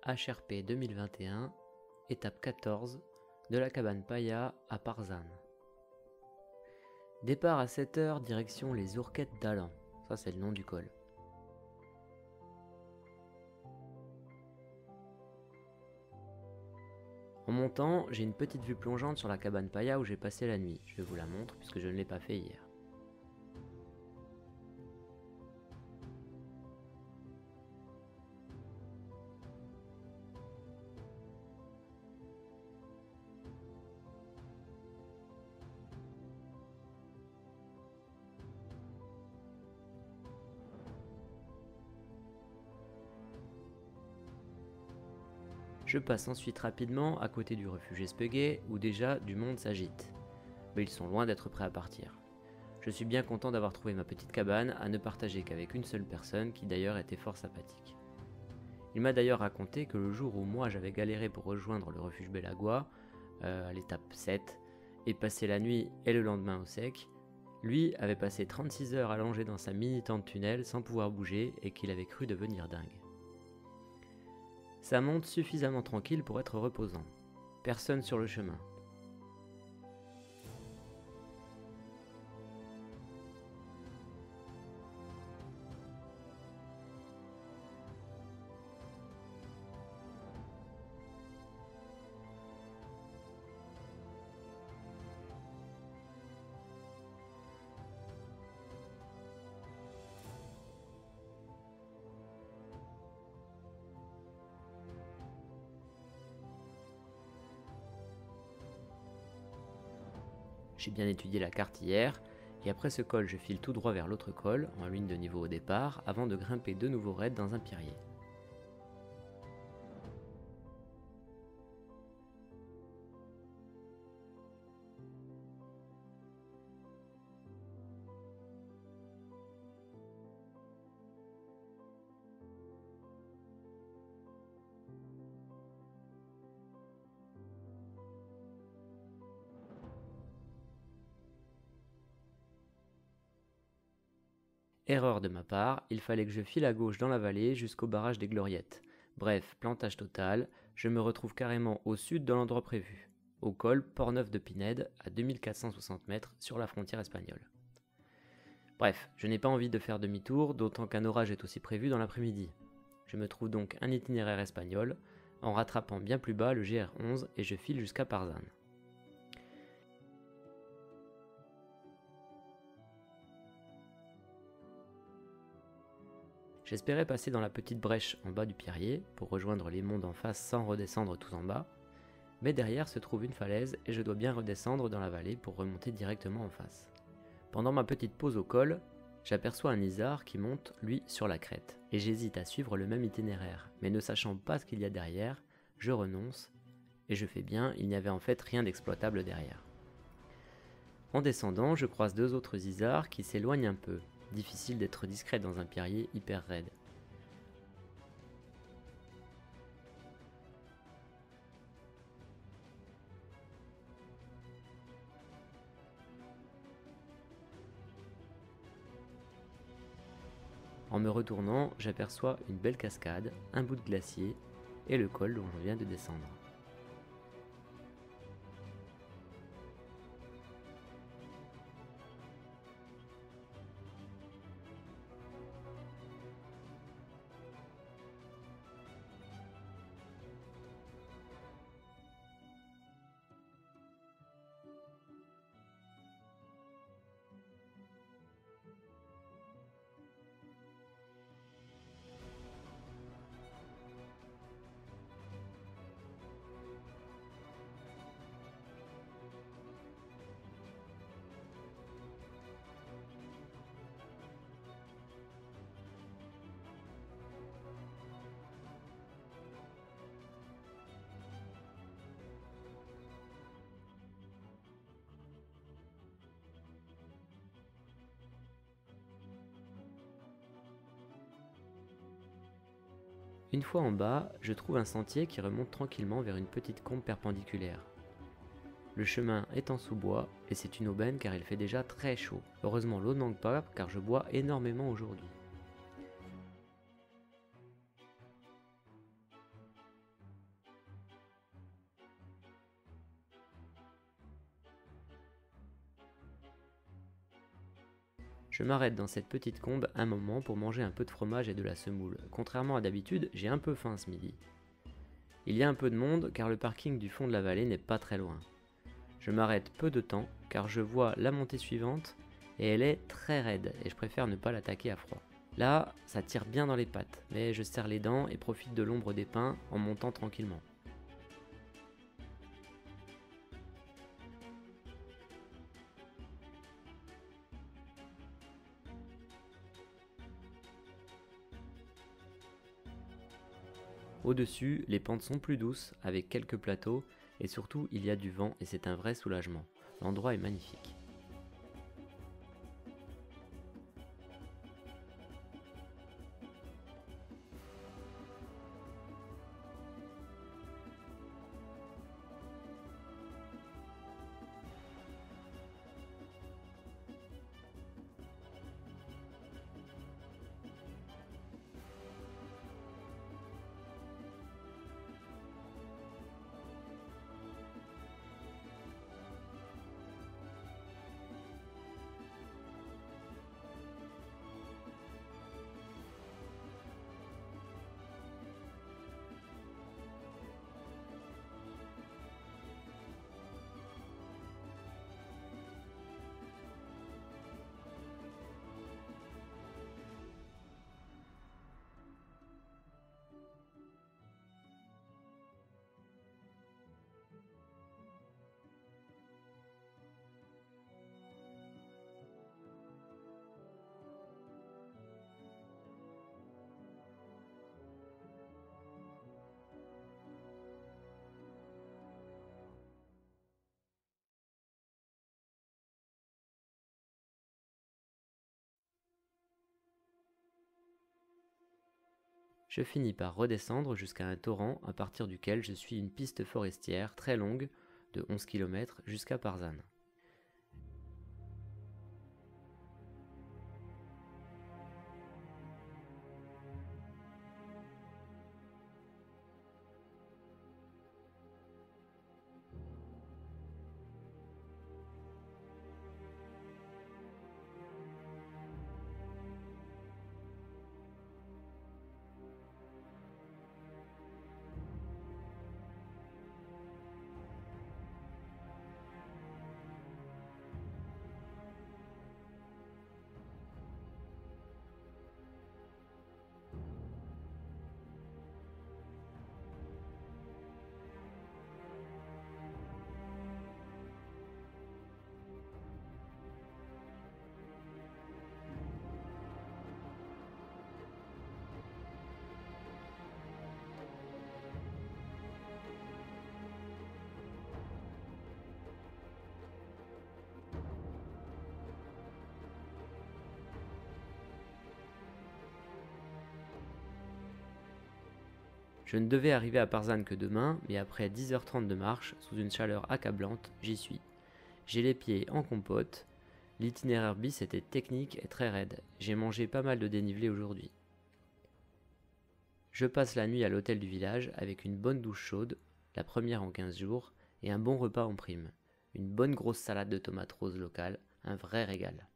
HRP 2021, étape 14, de la cabane Paya à Parzane. Départ à 7 h, direction les Ourquettes d'Allan, ça c'est le nom du col. En montant, j'ai une petite vue plongeante sur la cabane Paya où j'ai passé la nuit. Je vous la montre puisque je ne l'ai pas fait hier. Je passe ensuite rapidement à côté du refuge Espeguet où déjà du monde s'agite. Mais ils sont loin d'être prêts à partir. Je suis bien content d'avoir trouvé ma petite cabane à ne partager qu'avec une seule personne qui d'ailleurs était fort sympathique. Il m'a d'ailleurs raconté que le jour où moi j'avais galéré pour rejoindre le refuge Belagua, à l'étape 7, et passer la nuit et le lendemain au sec, lui avait passé 36 heures allongé dans sa mini tente tunnel sans pouvoir bouger et qu'il avait cru devenir dingue. Ça monte suffisamment tranquille pour être reposant. Personne sur le chemin. J'ai bien étudié la carte hier, et après ce col je file tout droit vers l'autre col, en ligne de niveau au départ, avant de grimper de nouveau raide dans un pierrier. Erreur de ma part, il fallait que je file à gauche dans la vallée jusqu'au barrage des Gloriettes. Bref, plantage total, je me retrouve carrément au sud de l'endroit prévu, au col Port-Neuf de Pinède, à 2460 mètres sur la frontière espagnole. Bref, je n'ai pas envie de faire demi-tour, d'autant qu'un orage est aussi prévu dans l'après-midi. Je me trouve donc un itinéraire espagnol, en rattrapant bien plus bas le GR11 et je file jusqu'à Parzane. J'espérais passer dans la petite brèche en bas du pierrier pour rejoindre les monts d'en face sans redescendre tout en bas, mais derrière se trouve une falaise et je dois bien redescendre dans la vallée pour remonter directement en face. Pendant ma petite pause au col, j'aperçois un isard qui monte, lui, sur la crête, et j'hésite à suivre le même itinéraire, mais ne sachant pas ce qu'il y a derrière, je renonce, et je fais bien, il n'y avait en fait rien d'exploitable derrière. En descendant, je croise deux autres isards qui s'éloignent un peu. Difficile d'être discret dans un pierrier hyper raide. En me retournant, j'aperçois une belle cascade, un bout de glacier et le col dont je viens de descendre. Une fois en bas, je trouve un sentier qui remonte tranquillement vers une petite combe perpendiculaire. Le chemin est en sous-bois et c'est une aubaine car il fait déjà très chaud. Heureusement l'eau ne manque pas car je bois énormément aujourd'hui. Je m'arrête dans cette petite combe un moment pour manger un peu de fromage et de la semoule. Contrairement à d'habitude, j'ai un peu faim ce midi. Il y a un peu de monde car le parking du fond de la vallée n'est pas très loin. Je m'arrête peu de temps car je vois la montée suivante et elle est très raide et je préfère ne pas l'attaquer à froid. Là, ça tire bien dans les pattes, mais je serre les dents et profite de l'ombre des pins en montant tranquillement. Au-dessus, les pentes sont plus douces avec quelques plateaux et surtout il y a du vent et c'est un vrai soulagement. L'endroit est magnifique. Je finis par redescendre jusqu'à un torrent à partir duquel je suis une piste forestière très longue de 11 km jusqu'à Parzane. Je ne devais arriver à Parzane que demain, mais après 10h30 de marche, sous une chaleur accablante, j'y suis. J'ai les pieds en compote, l'itinéraire bis était technique et très raide, j'ai mangé pas mal de dénivelé aujourd'hui. Je passe la nuit à l'hôtel du village avec une bonne douche chaude, la première en 15 jours, et un bon repas en prime. Une bonne grosse salade de tomates roses locales, un vrai régal.